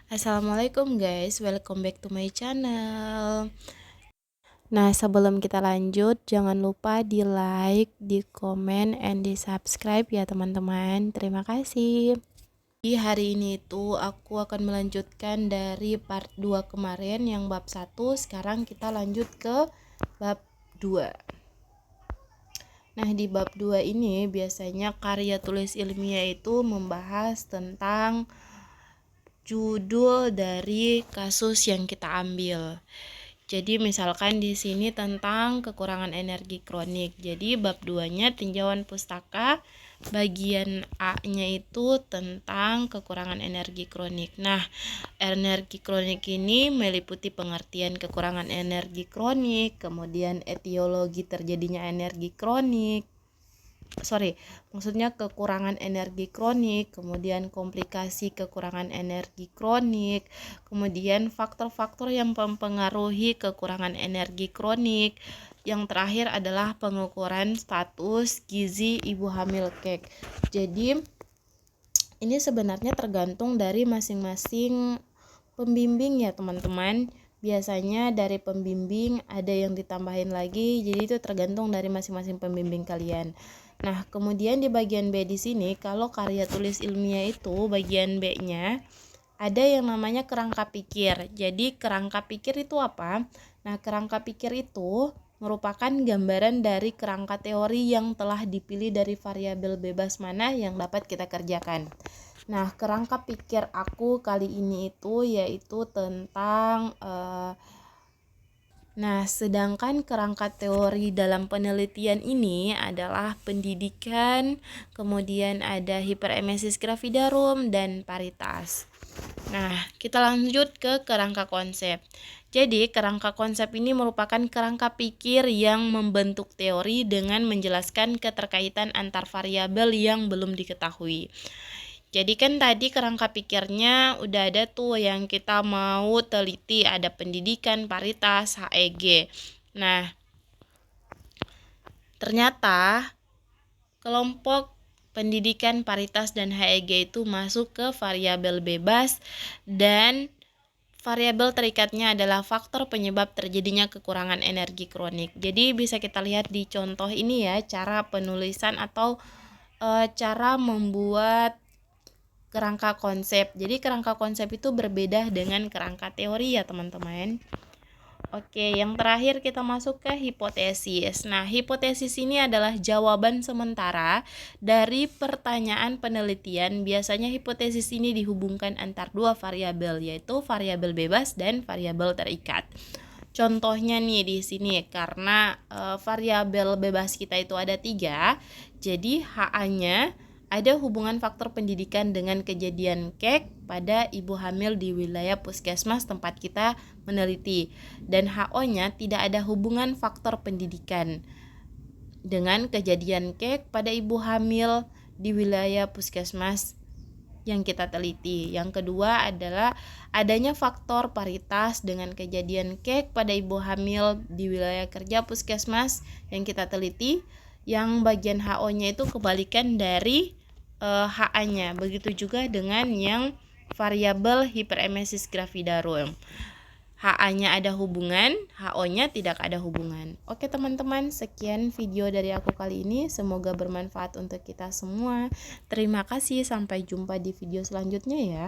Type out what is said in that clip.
Assalamualaikum guys, welcome back to my channel. Nah, sebelum kita lanjut, jangan lupa di like, di komen, and di subscribe ya teman-teman. Terima kasih. Di hari ini itu aku akan melanjutkan dari part 2 kemarin yang bab 1. Sekarang kita lanjut ke bab 2. Nah, di bab 2 ini biasanya karya tulis ilmiah itu membahas tentang judul dari kasus yang kita ambil. Jadi misalkan di sini tentang kekurangan energi kronik. Jadi bab 2-nya tinjauan pustaka, bagian A-nya itu tentang kekurangan energi kronik. Nah, energi kronik ini meliputi pengertian kekurangan energi kronik, kemudian etiologi terjadinya energi kronik. Maksudnya kekurangan energi kronik, kemudian komplikasi kekurangan energi kronik, kemudian faktor-faktor yang mempengaruhi kekurangan energi kronik. Yang terakhir adalah pengukuran status gizi ibu hamil kek. Jadi ini sebenarnya tergantung dari masing-masing pembimbing ya teman-teman. Biasanya dari pembimbing ada yang ditambahin lagi, jadi itu tergantung dari masing-masing pembimbing kalian. Nah, kemudian di bagian B di sini, kalau karya tulis ilmiah itu bagian B-nya ada yang namanya kerangka pikir. Jadi kerangka pikir itu apa? Nah, kerangka pikir itu merupakan gambaran dari kerangka teori yang telah dipilih dari variabel bebas mana yang dapat kita kerjakan. Nah, kerangka pikir aku kali ini itu yaitu tentang sedangkan kerangka teori dalam penelitian ini adalah pendidikan, kemudian ada hiperemesis gravidarum dan paritas. Nah, kita lanjut ke kerangka konsep. Jadi, kerangka konsep ini merupakan kerangka pikir yang membentuk teori dengan menjelaskan keterkaitan antar variabel yang belum diketahui. Jadi kan tadi kerangka pikirnya udah ada tuh yang kita mau teliti, ada pendidikan, paritas, HEG. Nah, ternyata kelompok pendidikan, paritas, dan HEG itu masuk ke variabel bebas dan variabel terikatnya adalah faktor penyebab terjadinya kekurangan energi kronik. Jadi bisa kita lihat di contoh ini ya, cara penulisan atau cara membuat kerangka konsep. Jadi kerangka konsep itu berbeda dengan kerangka teori ya teman-teman. Oke, yang terakhir kita masuk ke hipotesis. Nah, hipotesis ini adalah jawaban sementara dari pertanyaan penelitian. Biasanya hipotesis ini dihubungkan antar dua variabel, yaitu variabel bebas dan variabel terikat. Contohnya nih di sini, karena variabel bebas kita itu ada 3, jadi HA-nya ada hubungan faktor pendidikan dengan kejadian kek pada ibu hamil di wilayah puskesmas tempat kita meneliti, dan HO-nya tidak ada hubungan faktor pendidikan dengan kejadian kek pada ibu hamil di wilayah puskesmas yang kita teliti. Yang kedua adalah adanya faktor paritas dengan kejadian kek pada ibu hamil di wilayah kerja puskesmas yang kita teliti. Yang bagian HO-nya itu kebalikan dari HA-nya. Begitu juga dengan yang variabel hiperemesis gravidarum. HA-nya ada hubungan, HO-nya tidak ada hubungan. Oke teman-teman, sekian video dari aku kali ini. Semoga bermanfaat untuk kita semua. Terima kasih, sampai jumpa di video selanjutnya ya.